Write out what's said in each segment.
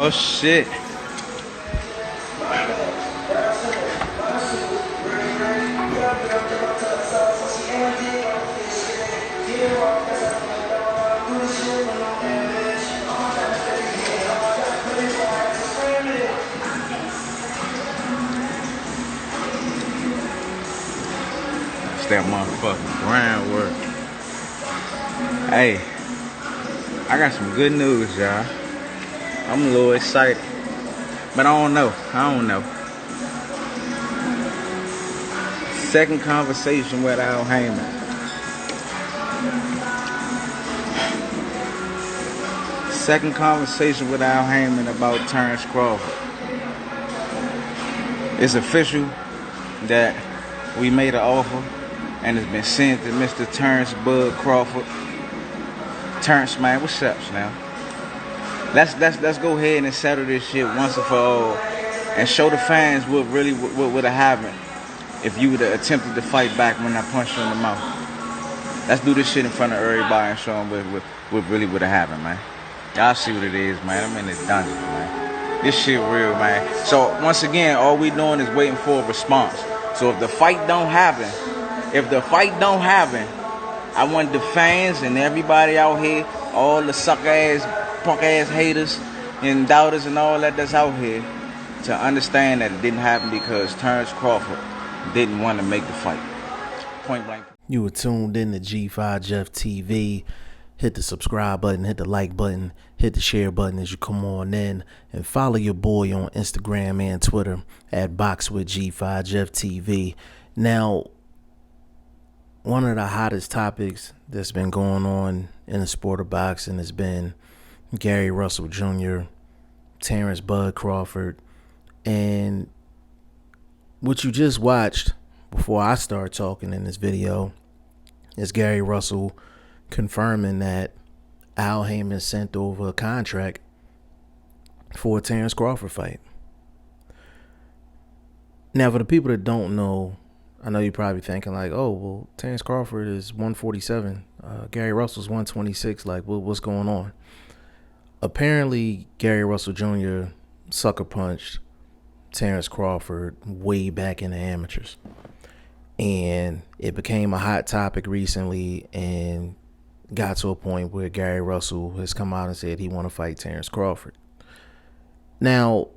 Oh shit. It's that motherfucking groundwork. Hey, I got some good news, y'all. I'm a little excited, but I don't know. Second conversation with Al Haymon. Second conversation with Al Haymon about Terence Crawford. It's official that we made an offer and it's been sent to Mr. Terence Bud Crawford. Terence, man, what's up, now? Let's go ahead and settle this shit once and for all and show the fans what really would have happened if you would have attempted to fight back when I punched you in the mouth. Let's do this shit in front of everybody and show them what really would have happened, man. Y'all see what it is, man. I'm in this dungeon, man. This shit real, man. So once again, all we doing is waiting for a response. So if the fight don't happen, I want the fans and everybody out here, all the sucker-ass, punk-ass haters and doubters and all that's out here, to understand that it didn't happen because Terence Crawford didn't want to make the fight. Point blank. You were tuned in to G5 Jeff TV. Hit the subscribe button, hit the like button, hit the share button as you come on in, and follow your boy on Instagram and Twitter at BoxingFirst Jeff TV. Now, one of the hottest topics that's been going on in the sport of boxing has been Gary Russell Jr., Terence Bud Crawford, and what you just watched before I start talking in this video is Gary Russell confirming that Al Haymon sent over a contract for a Terence Crawford fight. Now, for the people that don't know, I know you're probably thinking like, oh, well, Terence Crawford is 147. Gary Russell's 126. Like, what's going on? Apparently, Gary Russell Jr. sucker punched Terence Crawford way back in the amateurs. And it became a hot topic recently and got to a point where Gary Russell has come out and said he want to fight Terence Crawford. Now,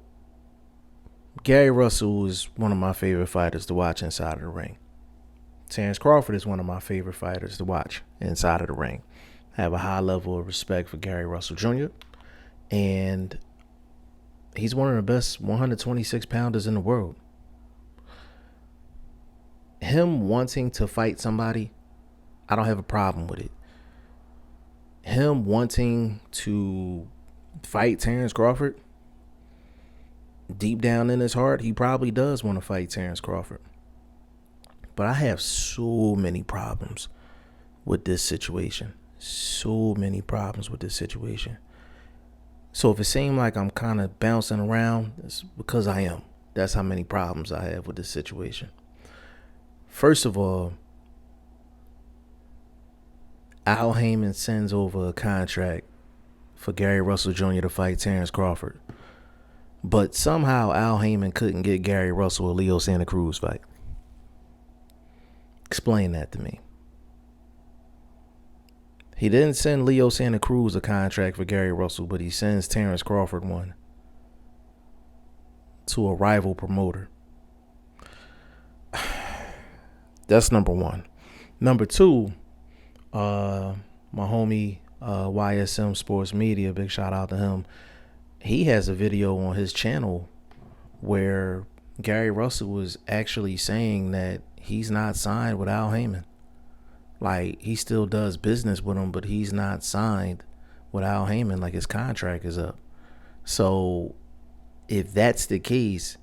Gary Russell is one of my favorite fighters to watch inside of the ring. Terence Crawford is one of my favorite fighters to watch inside of the ring. I have a high level of respect for Gary Russell Jr. And he's one of the best 126 pounders in the world. Him wanting to fight somebody, I don't have a problem with it. Him wanting to fight Terence Crawford, deep down in his heart, he probably does want to fight Terence Crawford. But I have so many problems with this situation. So many problems with this situation. So if it seems like I'm kind of bouncing around, it's because I am. That's how many problems I have with this situation. First of all, Al Haymon sends over a contract for Gary Russell Jr. to fight Terence Crawford. But somehow Al Haymon couldn't get Gary Russell a Leo Santa Cruz fight. Explain that to me. He didn't send Leo Santa Cruz a contract for Gary Russell, but he sends Terence Crawford one to a rival promoter. That's number one. Number two, my homie YSM Sports Media, big shout out to him. He has a video on his channel where Gary Russell was actually saying that he's not signed with Al Haymon. Like, he still does business with him, but he's not signed with Al Haymon. Like, his contract is up. So if that's the case,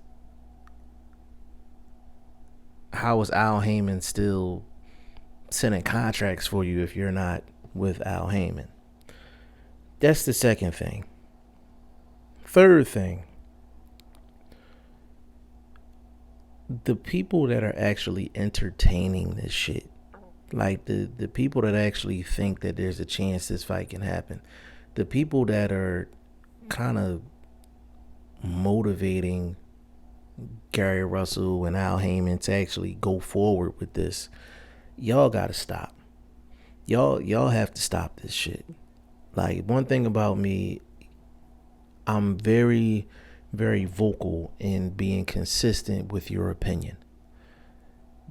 how is Al Haymon still sending contracts for you if you're not with Al Haymon? That's the second thing. Third thing, the people that are actually entertaining this shit, like the people that actually think that there's a chance this fight can happen, the people that are kind of motivating Gary Russell and Al Haymon to actually go forward with this. Y'all gotta stop. Y'all have to stop this shit. Like, one thing about me, I'm very, very vocal in being consistent with your opinion.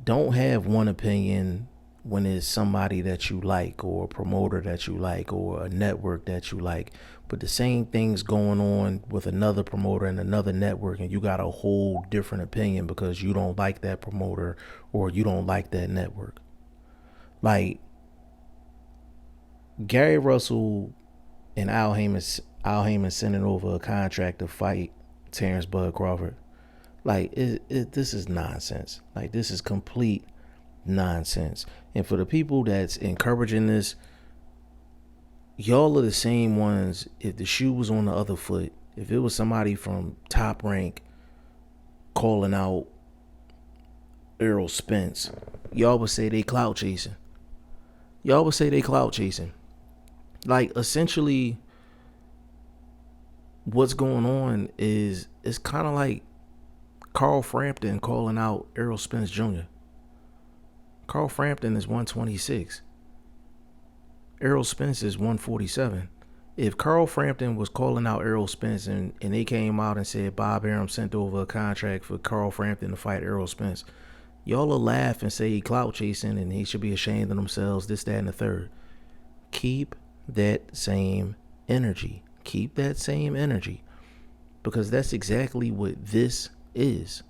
Don't have one opinion when it's somebody that you like, or a promoter that you like, or a network that you like, but the same thing's going on with another promoter and another network, and you got a whole different opinion because you don't like that promoter or you don't like that network. Like, Gary Russell and Al Haymon sending over a contract to fight Terence Bud Crawford. Like, this is nonsense. Like, this is complete nonsense. And for the people that's encouraging this, y'all are the same ones. If the shoe was on the other foot, if it was somebody from Top Rank calling out Errol Spence, y'all would say they clout chasing. Like, essentially, what's going on is it's kind of like Carl Frampton calling out Errol Spence Jr. Carl Frampton is 126. Errol Spence is 147. If Carl Frampton was calling out Errol Spence and they came out and said Bob Arum sent over a contract for Carl Frampton to fight Errol Spence, y'all will laugh and say he clout chasing and he should be ashamed of themselves, this, that, and the third. Keep that same energy. Because that's exactly what this is.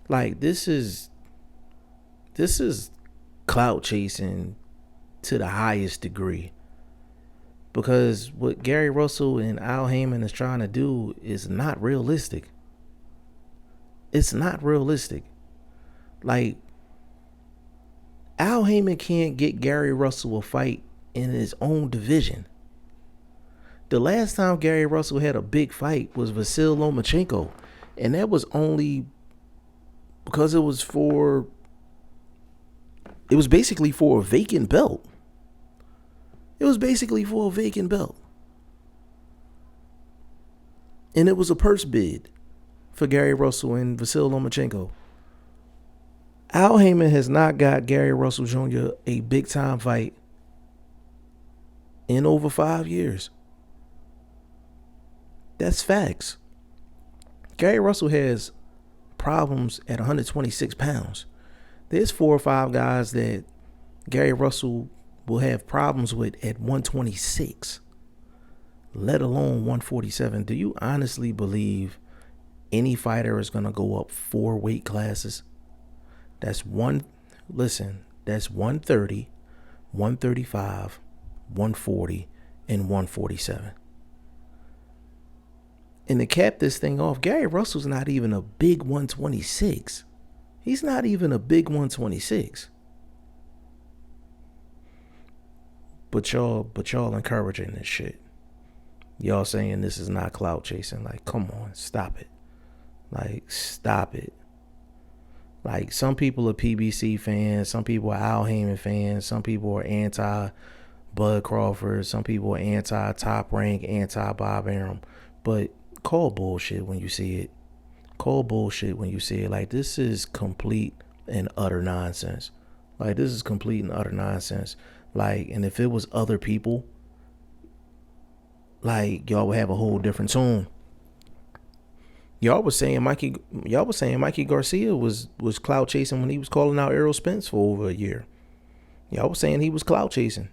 Like, this is clout chasing to the highest degree. Because what Gary Russell and Al Haymon is trying to do is not realistic. It's not realistic. Like, Al Haymon can't get Gary Russell a fight in his own division. The last time Gary Russell had a big fight was Vasyl Lomachenko, and that was only because it was basically for a vacant belt. And it was a purse bid for Gary Russell and Vasyl Lomachenko. Al Haymon has not got Gary Russell Jr. a big time fight in over 5 years. That's facts. Gary Russell has problems at 126 pounds. There's 4 or 5 guys that Gary Russell will have problems with at 126, let alone 147. Do you honestly believe any fighter is going to go up 4 weight classes? That's 130, 135, 140, and 147. And to cap this thing off, Gary Russell's not even a big 126. He's not even a big 126. But y'all encouraging this shit. Y'all saying this is not clout chasing. Like, come on, stop it. Like, stop it. Like, some people are PBC fans, some people are Al Haymon fans, some people are anti-Bud Crawford, some people are anti-Top Rank, anti-Bob Arum. But call bullshit when you see it. Like, this is complete and utter nonsense. Like, and if it was other people, like, y'all would have a whole different tune. Y'all was saying Mikey Garcia was clout chasing when he was calling out Errol Spence for over a year. Y'all was saying he was clout chasing.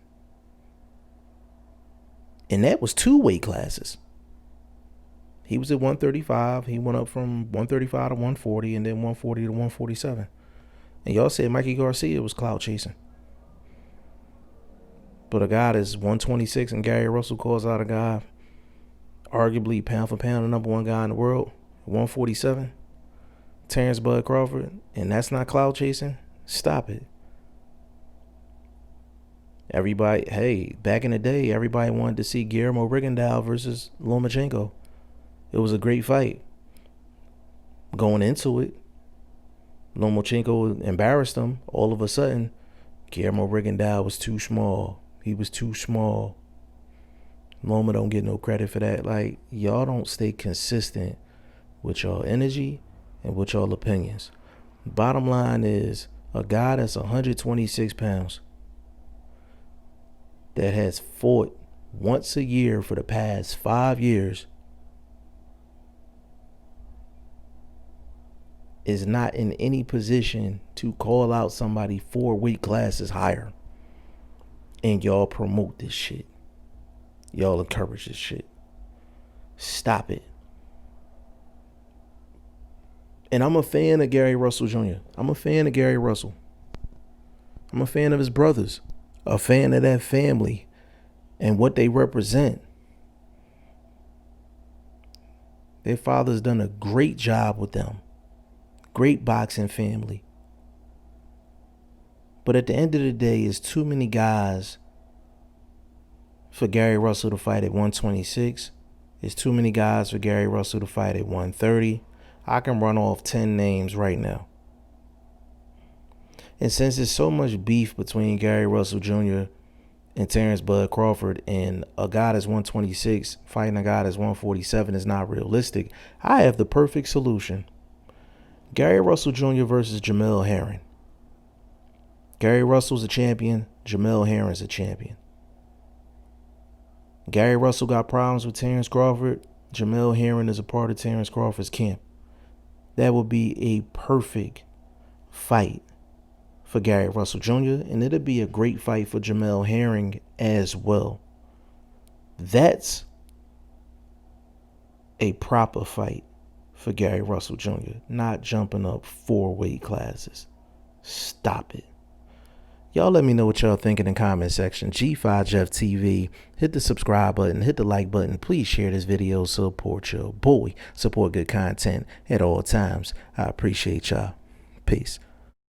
And that was 2 weight classes. He was at 135. He went up from 135 to 140 and then 140 to 147. And y'all said Mikey Garcia was clout chasing. But a guy that's 126 and Gary Russell calls out a guy, arguably pound for pound, the number 1 guy in the world, 147, Terence Bud Crawford, and that's not clout chasing? Stop it. Everybody, hey, back in the day, everybody wanted to see Guillermo Rigondeaux versus Lomachenko. It was a great fight. Going into it, Lomachenko embarrassed him. All of a sudden, Guillermo Rigondeaux was too small. He was too small. Loma don't get no credit for that. Like, y'all don't stay consistent with y'all energy and with y'all opinions. Bottom line is, a guy that's 126 pounds that has fought once a year for the past 5 years is not in any position to call out somebody 4 weight classes higher. And y'all promote this shit. Y'all encourage this shit. Stop it. And I'm a fan of Gary Russell Jr. I'm a fan of Gary Russell. I'm a fan of his brothers. A fan of that family and what they represent. Their father's done a great job with them. Great boxing family. But at the end of the day, it's too many guys for Gary Russell to fight at 126. It's too many guys for Gary Russell to fight at 130. I can run off 10 names right now. And since there's so much beef between Gary Russell Jr. and Terence Bud Crawford, and a guy that's 126 fighting a guy that's 147 is not realistic, I have the perfect solution. Gary Russell Jr. versus Jamel Herring. Gary Russell's a champion. Jamel Herring's a champion. Gary Russell got problems with Terence Crawford. Jamel Herring is a part of Terence Crawford's camp. That would be a perfect fight for Gary Russell Jr. And it'll be a great fight for Jamel Herring as well. That's a proper fight for Gary Russell Jr., not jumping up 4 weight classes. Stop it. Y'all let me know what y'all think in the comment section. G5 Jeff TV. Hit the subscribe button. Hit the like button. Please share this video. Support your boy. Support good content at all times. I appreciate y'all. Peace.